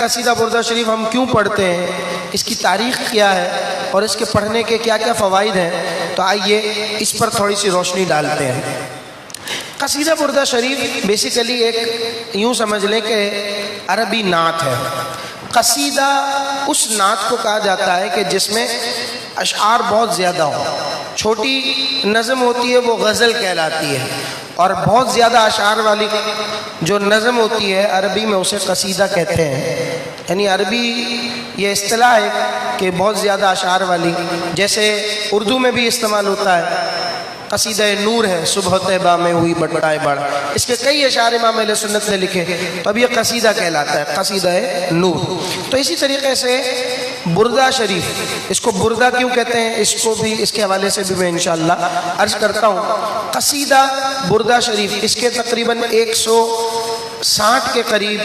قصیدہ بردہ شریف ہم کیوں پڑھتے ہیں، اس کی تاریخ کیا ہے اور اس کے پڑھنے کے کیا کیا فوائد ہیں، تو آئیے اس پر تھوڑی سی روشنی ڈالتے ہیں۔ قصیدہ بردہ شریف بیسیکلی ایک یوں سمجھ لیں کہ عربی نعت ہے۔ قصیدہ اس نعت کو کہا جاتا ہے کہ جس میں اشعار بہت زیادہ ہوں، چھوٹی نظم ہوتی ہے وہ غزل کہلاتی ہے، اور بہت زیادہ اشعار والی جو نظم ہوتی ہے عربی میں اسے قصیدہ کہتے ہیں۔ یعنی عربی یہ اصطلاح ہے کہ بہت زیادہ اشعار والی، جیسے اردو میں بھی استعمال ہوتا ہے۔ قصیدہ نور ہے، صبح طیبہ میں ہوئی بٹائے بڑھ، اس کے کئی اشعار امام اہل سنت نے لکھے، تو اب یہ قصیدہ کہلاتا ہے، قصیدہ نور۔ تو اسی طریقے سے بردہ شریف، اس کو بردہ کیوں کہتے ہیں، اس کو بھی اس کے حوالے سے بھی میں انشاءاللہ عرض کرتا ہوں۔ قصیدہ بردہ شریف اس کے تقریباً 160 کے قریب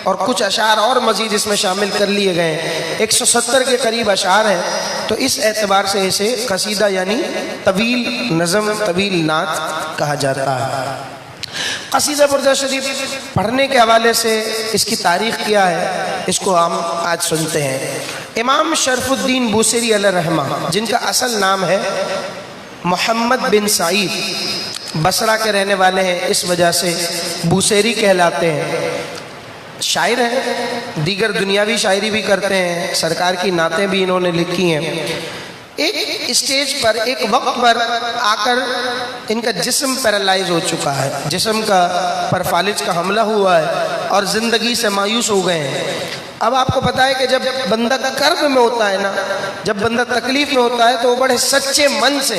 اور کچھ اشعار اور مزید اس میں شامل کر لیے گئے ہیں، 170 کے قریب اشعار ہیں، تو اس اعتبار سے اسے قصیدہ یعنی طویل نظم، طویل نعت کہا جاتا ہے۔ قصیدہ بردہ شریف پڑھنے کے حوالے سے اس کی تاریخ کیا ہے، اس کو ہم آج سنتے ہیں۔ امام شرف الدین بوصیری علیہ رحمہ، جن کا اصل نام ہے محمد بن سعید، بصرہ کے رہنے والے ہیں، اس وجہ سے بوصیری کہلاتے ہیں۔ شاعر ہیں، دیگر دنیاوی شاعری بھی کرتے ہیں، سرکار کی نعتیں بھی انہوں نے لکھی ہیں۔ ایک اسٹیج پر، ایک وقت پر آ کر ان کا جسم پیرالائز ہو چکا ہے، جسم کا پر فالج کا حملہ ہوا ہے اور زندگی سے مایوس ہو گئے ہیں۔ اب آپ کو پتا ہے کہ جب بندہ کرب میں ہوتا ہے نا، جب بندہ تکلیف میں ہوتا ہے تو وہ بڑے سچے من سے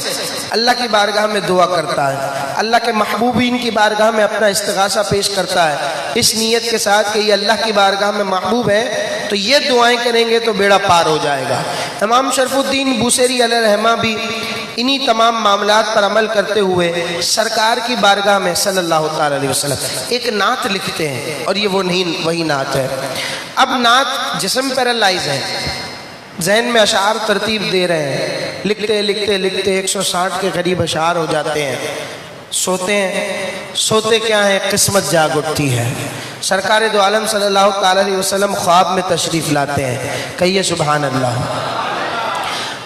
اللہ کی بارگاہ میں دعا کرتا ہے، اللہ کے محبوبین کی بارگاہ میں اپنا استغاثہ پیش کرتا ہے، اس نیت کے ساتھ کہ یہ اللہ کی بارگاہ میں محبوب ہے تو یہ دعائیں کریں گے تو بیڑا پار ہو جائے گا۔ امام شرف الدین بوصیری علیہ رحمہ بھی انہی تمام معاملات پر عمل کرتے ہوئے سرکار کی بارگاہ میں صلی اللہ تعالی علیہ وسلم ایک نعت لکھتے ہیں، اور یہ وہی نعت ہے۔ اب نعت جسم پیرالائز ہے، ذہن میں اشعار ترتیب دے رہے ہیں، لکھتے لکھتے لکھتے 160 کے قریب اشعار ہو جاتے ہیں، سوتے ہیں، سوتے کیا ہیں، قسمت جاگ اٹھتی ہے۔ سرکار دو عالم صلی اللہ تعالی علیہ وسلم خواب میں تشریف لاتے ہیں، کہیے سبحان اللہ۔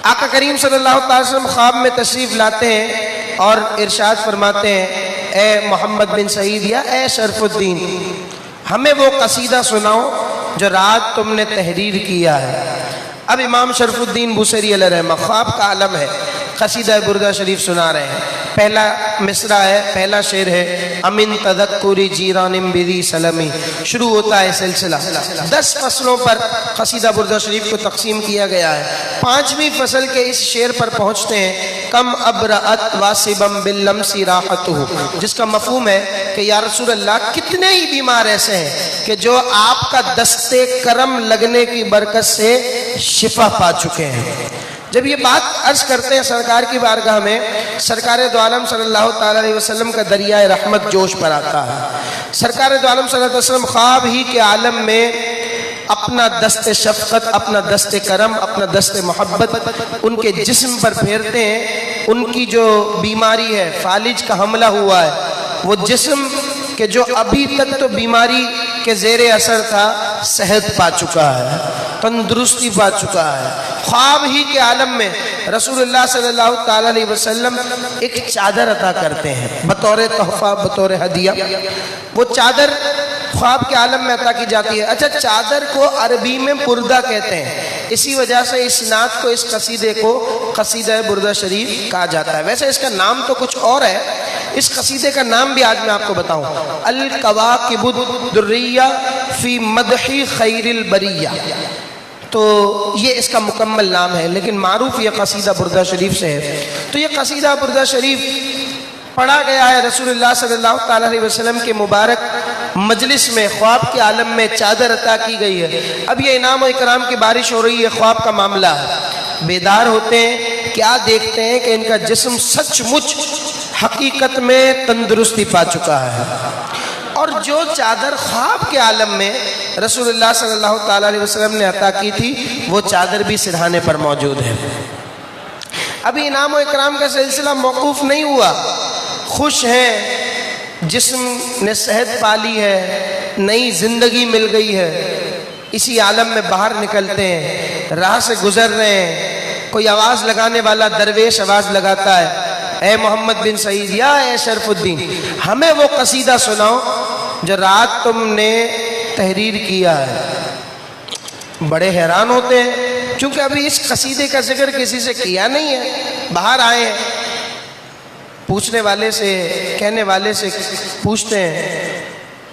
آقا کریم صلی اللہ تعالی وسلم خواب میں تشریف لاتے ہیں اور ارشاد فرماتے ہیں، اے محمد بن سعید یا اے شرف الدین، ہمیں وہ قصیدہ سناؤ جو رات تم نے تحریر کیا ہے۔ اب امام شرف الدین بوصیری علیہ رحمہ خواب کا عالم ہے، قصیدہ بردہ شریف سنا رہے ہیں۔ پہلا مصرع ہے، پہلا شعر ہے، امن تذکری جیران بذی سلمی، شروع ہوتا ہے سلسلہ۔ 10 فصلوں پر قصیدہ بردہ شریف کو تقسیم کیا گیا ہے۔ 5ویں فصل کے اس شعر پر پہنچتے ہیں، کم ابرأت واسبم باللمس راحتہ، جس کا مفہوم ہے کہ یا رسول اللہ کتنے ہی بیمار ایسے ہیں کہ جو آپ کا دست کرم لگنے کی برکت سے شفا پا چکے ہیں۔ جب یہ بات عرض کرتے ہیں سرکار کی بارگاہ میں، سرکار دو عالم صلی اللہ تعالی علیہ وسلم کا دریائے رحمت جوش پر آتا ہے۔ سرکار دو عالم صلی اللہ علیہ وسلم خواب ہی کے عالم میں اپنا دست شفقت، اپنا دست کرم، اپنا دست محبت ان کے جسم پر پھیرتے ہیں۔ ان کی جو بیماری ہے، فالج کا حملہ ہوا ہے، وہ جسم کہ جو ابھی تک تو بیماری کے زیر اثر تھا، صحت پا چکا ہے، تندرستی پا چکا ہے۔ خواب ہی کے عالم میں رسول اللہ صلی اللہ تعالی علیہ وسلم ایک چادر عطا کرتے ہیں بطور تحفہ، بطور ہدیہ۔ وہ چادر خواب کے عالم میں عطا کی جاتی ہے۔ اچھا، چادر کو عربی میں بردہ کہتے ہیں، اسی وجہ سے اس نعت کو، اس قصیدے کو قصیدہ بردہ شریف کہا جاتا ہے۔ ویسے اس کا نام تو کچھ اور ہے، اس قصیدے کا نام بھی آج میں آپ کو بتاؤں، الکواکب الدریہ فی مدح خیر البریہ، تو یہ اس کا مکمل نام ہے، لیکن معروف یہ قصیدہ بردہ شریف سے ہے۔ تو یہ قصیدہ بردہ شریف پڑھا گیا ہے رسول اللہ صلی اللہ تعالی علیہ وسلم کے مبارک مجلس میں، خواب کے عالم میں چادر عطا کی گئی ہے۔ اب یہ انعام و اکرام کی بارش ہو رہی ہے، خواب کا معاملہ ہے، بیدار ہوتے ہیں، کیا دیکھتے ہیں کہ ان کا جسم سچ مچ حقیقت میں تندرستی پا چکا ہے، اور جو چادر خواب کے عالم میں رسول اللہ صلی اللہ تعالی علیہ وسلم نے عطا کی تھی وہ چادر بھی سرہانے پر موجود ہے۔ ابھی انعام و اکرام کا سلسلہ موقوف نہیں ہوا، خوش ہیں، جسم نے صحت پا لی ہے، نئی زندگی مل گئی ہے، اسی عالم میں باہر نکلتے ہیں، راہ سے گزر رہے ہیں، کوئی آواز لگانے والا درویش آواز لگاتا ہے، اے محمد بن سعید یا اے شرف الدین، ہمیں وہ قصیدہ سناؤ جو رات تم نے تحریر کیا ہے۔ بڑے حیران ہوتے ہیں کیونکہ ابھی اس قصیدے کا ذکر کسی سے کیا نہیں ہے، باہر آئے ہیں، پوچھنے والے سے کہنے والے سے پوچھتے ہیں،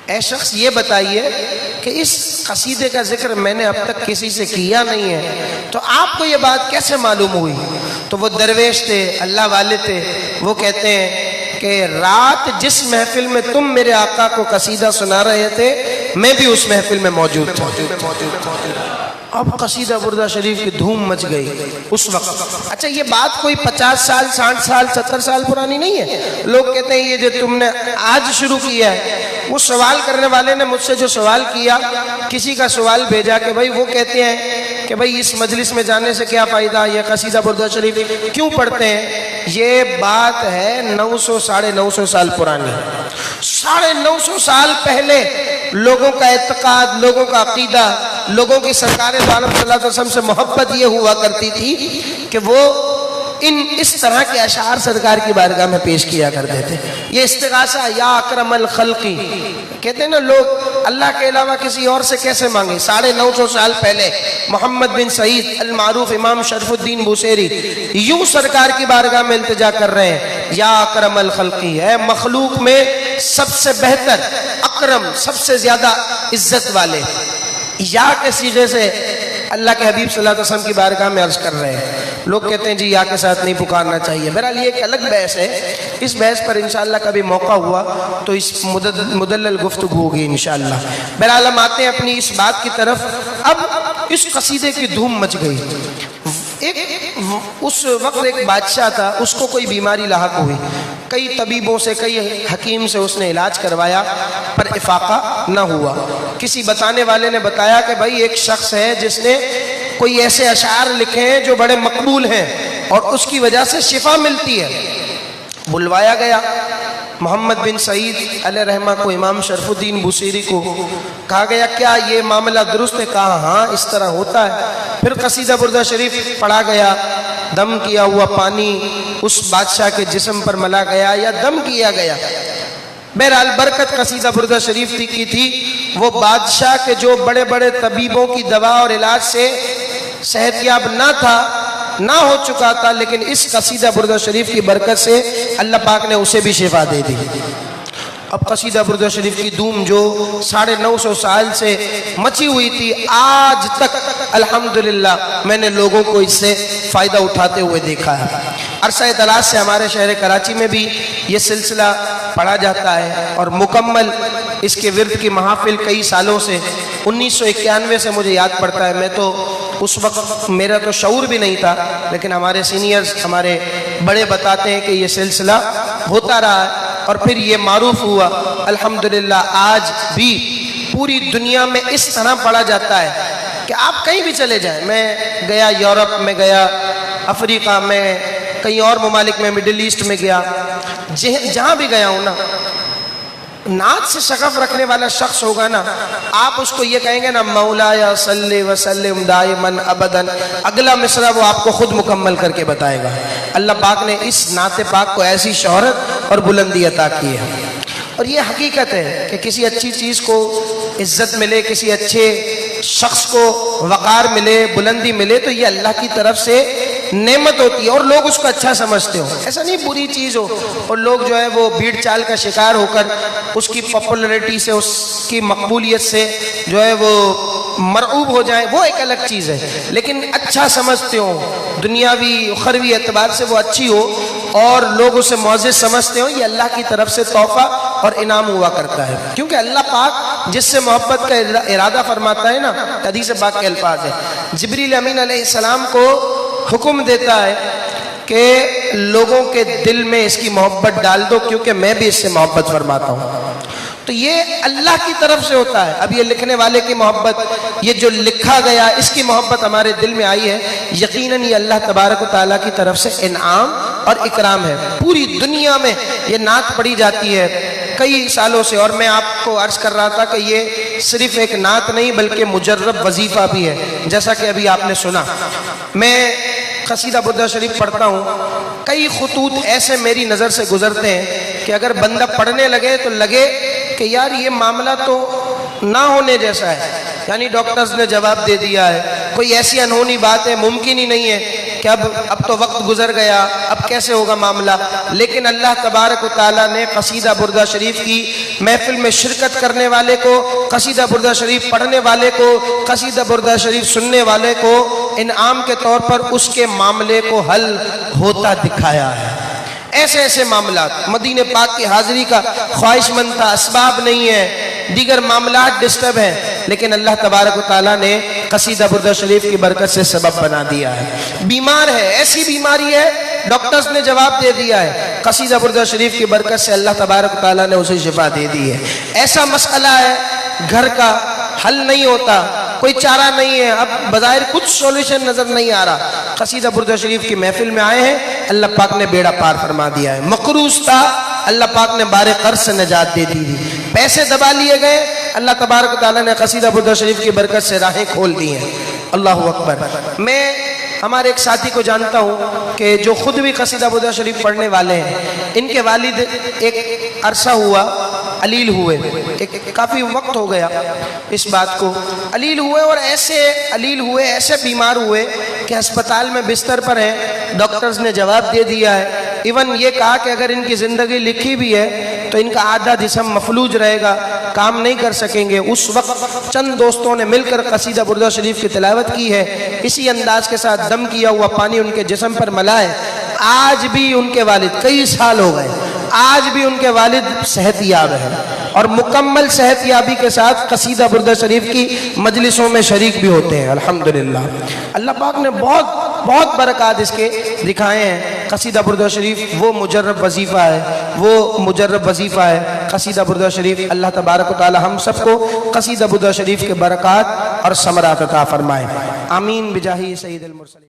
اے شخص یہ بتائیے کہ اس قصیدے کا ذکر میں نے اب تک کسی سے کیا نہیں ہے، تو آپ کو یہ بات کیسے معلوم ہوئی؟ تو وہ درویش تھے، اللہ والے تھے، وہ کہتے ہیں کہ رات جس محفل میں تم میرے آقا کو قصیدہ سنا رہے تھے میں بھی اس محفل میں موجود تھا۔ اب قصیدہ بردہ شریف کی دھوم مچ گئی اس وقت۔ اچھا یہ بات کوئی 50 سال 60 سال 70 سال پرانی نہیں ہے۔ لوگ کہتے ہیں یہ جو تم نے آج شروع کیا ہے، وہ سوال کرنے والے نے مجھ سے جو سوال کیا، کسی کا سوال بھیجا کہ بھائی وہ کہتے ہیں کہ بھائی اس مجلس میں جانے سے کیا فائدہ، یہ قصیدہ بردہ شریف کیوں پڑھتے ہیں؟ یہ بات ہے 900 950 سال پرانی۔ 950 سال پہلے لوگوں کا اعتقاد، لوگوں کا عقیدہ، لوگوں کی سرکار دو عالم صلی اللہ علیہ وسلم سے محبت یہ ہوا کرتی تھی کہ وہ اس طرح کے اشعار سرکار کی بارگاہ میں پیش کیا کرتے تھے۔ یہ استغاثہ یا اکرم الخلقی کہتے ہیں نا، لوگ اللہ کے علاوہ کسی اور سے کیسے مانگے؟ 950 سال پہلے محمد بن سعید المعروف امام شرف الدین بوسیری یوں سرکار کی بارگاہ میں التجا کر رہے ہیں، یا اکرم الخلقی، ہے مخلوق میں سب سے بہتر، اکرم سب سے زیادہ عزت والے، یا کے صیغے سے اللہ کے حبیب صلی اللہ علیہ وسلم کی بارگاہ میں عرض کر رہے ہیں۔ لوگ کہتے ہیں جی یا کے ساتھ نہیں پکارنا چاہیے۔ بہرحال یہ ایک الگ بحث ہے، اس بحث پر انشاءاللہ کبھی موقع ہوا تو اس مدلل گفتگو ہوگی انشاءاللہ۔ بہرحال ہم آتے ہیں اپنی اس بات کی طرف۔ اب اس قصیدے کی دھوم مچ گئی۔ اس وقت ایک بادشاہ تھا، اس کو کوئی بیماری لاحق ہوئی، کئی طبیبوں سے، کئی حکیم سے اس نے علاج کروایا پر افاقہ نہ ہوا۔ کسی بتانے والے نے بتایا کہ بھائی ایک شخص ہے جس نے کوئی ایسے اشعار لکھے ہیں جو بڑے مقبول ہیں اور اس کی وجہ سے شفا ملتی ہے۔ بلوایا گیا محمد بن سعید علیہ رحمہ کو، امام شرف الدین بوسیری کو، کہا گیا کیا یہ معاملہ درست ہے؟ کہا ہاں اس طرح ہوتا ہے۔ پھر قصیدہ بردہ شریف پڑھا گیا، دم کیا ہوا پانی اس بادشاہ کے جسم پر ملا گیا یا دم کیا گیا۔ بہرحال برکت قصیدہ بردہ شریف کی تھی، وہ بادشاہ کے جو بڑے بڑے طبیبوں کی دوا اور علاج سے صحت یاب نہ ہو چکا تھا، لیکن اس قصیدہ بردہ شریف کی برکت سے اللہ پاک نے اسے بھی شفا دے دی۔ اب قصیدہ بردہ شریف کی دھوم جو 950 سال سے مچی ہوئی تھی، آج تک الحمدللہ میں نے لوگوں کو اس سے فائدہ اٹھاتے ہوئے دیکھا ہے۔ عرصہ دراز سے ہمارے شہر کراچی میں بھی یہ سلسلہ پڑھا جاتا ہے اور مکمل اس کے ورد کی محافل کئی سالوں سے 1991 سے مجھے یاد پڑتا ہے۔ میں تو اس وقت میرا تو شعور بھی نہیں تھا، لیکن ہمارے سینئرز، ہمارے بڑے بتاتے ہیں کہ یہ سلسلہ ہوتا رہا ہے اور پھر یہ معروف ہوا۔ الحمدللہ آج بھی پوری دنیا میں اس طرح پڑھا جاتا ہے کہ آپ کہیں بھی چلے جائیں۔ میں گیا یورپ میں، گیا افریقہ میں، کئی اور ممالک میں، مڈل ایسٹ میں گیا، جہاں بھی گیا ہوں نا، نعت سے شغف رکھنے والا شخص ہوگا نا، آپ اس کو یہ کہیں گے نا مولا یا صلی وسلم دائماً ابداً، اگلا مصرع وہ آپ کو خود مکمل کر کے بتائے گا۔ اللہ پاک نے اس نعت پاک کو ایسی شہرت اور بلندی عطا کی ہے، اور یہ حقیقت ہے کہ کسی اچھی چیز کو عزت ملے، کسی اچھے شخص کو وقار ملے، بلندی ملے، تو یہ اللہ کی طرف سے نعمت ہوتی ہے اور لوگ اس کو اچھا سمجھتے ہو۔ ایسا نہیں بری چیز ہو اور لوگ جو ہے وہ بھیڑ چال کا شکار ہو کر اس کی پاپولرٹی سے، اس کی مقبولیت سے جو ہے وہ مرعوب ہو جائیں، وہ ایک الگ چیز ہے، لیکن اچھا سمجھتے ہو، دنیاوی اخروی اعتبار سے وہ اچھی ہو اور لوگ اسے معزز سمجھتے ہو، یہ اللہ کی طرف سے تحفہ اور انعام ہوا کرتا ہے۔ کیونکہ اللہ پاک جس سے محبت کا ارادہ فرماتا ہے نا، حدیث پاک کے الفاظ ہے، جبریل امین علیہ السلام کو حکم دیتا ہے کہ لوگوں کے دل میں اس کی محبت ڈال دو، کیونکہ میں بھی اس سے محبت فرماتا ہوں۔ تو یہ اللہ کی طرف سے ہوتا ہے۔ اب یہ لکھنے والے کی محبت، یہ جو لکھا گیا اس کی محبت ہمارے دل میں آئی ہے، یقیناً یہ اللہ تبارک و تعالیٰ کی طرف سے انعام اور اکرام ہے۔ پوری دنیا میں یہ نعت پڑھی جاتی ہے، کئی سالوں سے، اور میں آپ کو عرض کر رہا تھا کہ یہ صرف ایک نعت نہیں بلکہ مجرب وظیفہ بھی ہے، جیسا کہ ابھی آپ نے سنا۔ میں قصیدہ بردہ شریف پڑھتا ہوں، کئی خطوط ایسے میری نظر سے گزرتے ہیں کہ اگر بندہ پڑھنے لگے تو لگے کہ یار یہ معاملہ تو نہ ہونے جیسا ہے، یعنی ڈاکٹرز نے جواب دے دیا ہے، کوئی ایسی انہونی بات ہے، ممکن ہی نہیں ہے کہ اب تو وقت گزر گیا، اب کیسے ہوگا معاملہ۔ لیکن اللہ تبارک و تعالیٰ نے قصیدہ بردہ شریف کی محفل میں شرکت کرنے والے کو، قصیدہ بردہ شریف پڑھنے والے کو، قصیدہ بردہ شریف سننے والے کو انعام کے طور پر اس کے معاملے کو حل ہوتا دکھایا ہے۔ ایسے ایسے معاملات، مدینہ پاک کی حاضری کا خواہش مند تھا، اسباب نہیں ہے، دیگر معاملات ڈسٹرب ہیں، لیکن اللہ تبارک و تعالیٰ نے قصیدہ بردہ شریف کی برکت سے سبب بنا دیا ہے۔ بیمار ہے، ایسی بیماری ہے، ڈاکٹرز نے جواب دے دیا ہے، قصیدہ بردہ شریف کی برکت سے اللہ تبارک و تعالیٰ نے اسے شفا دے دی ہے۔ ایسا مسئلہ ہے گھر کا، حل نہیں ہوتا، کوئی چارہ نہیں ہے، اب بظاہر کچھ سولوشن نظر نہیں آ رہا، قصیدہ بردہ شریف کی محفل میں آئے ہیں، اللہ پاک نے بیڑا پار فرما دیا ہے۔ مقروض تھا، اللہ پاک نے بارے قرض سے نجات دے دی، پیسے دبا لیے گئے، اللہ تبارک و تعالیٰ نے قصیدہ بردہ شریف کی برکت سے راہیں کھول دی ہیں۔ اللہ اکبر۔ میں ہمارے ایک ساتھی کو جانتا ہوں کہ جو خود بھی قصیدہ بردہ شریف پڑھنے والے ہیں، ان کے والد ایک عرصہ ہوا علیل ہوئے، کافی وقت ہو گیا اس بات کو، علیل ہوئے، اور ایسے علیل ہوئے، ایسے بیمار ہوئے کہ ہسپتال میں بستر پر ہیں، ڈاکٹرز نے جواب دے دیا ہے، ایون یہ کہا کہ اگر ان کی زندگی لکھی بھی ہے تو ان کا آدھا جسم مفلوج رہے گا، کام نہیں کر سکیں گے۔ اس وقت چند دوستوں نے مل کر قصیدہ بردہ شریف کی تلاوت کی ہے، اسی انداز کے ساتھ دم کیا ہوا پانی ان کے جسم پر ملا ہے۔ آج بھی ان کے والد، کئی سال ہو گئے، آج بھی ان کے والد صحت یاب ہیں، اور مکمل صحت یابی کے ساتھ قصیدہ بردہ شریف کی مجلسوں میں شریک بھی ہوتے ہیں الحمدللہ۔ اللہ پاک نے بہت برکات اس کے دکھائے ہیں۔ قصیدہ بردہ شریف وہ مجرب وظیفہ ہے، وہ مجرب وظیفہ ہے قصیدہ بردہ شریف۔ اللہ تبارک و تعالی ہم سب کو قصیدہ بردہ شریف کے برکات اور ثمرات عطا فرمائے، آمین بجاہ سید المرسلین۔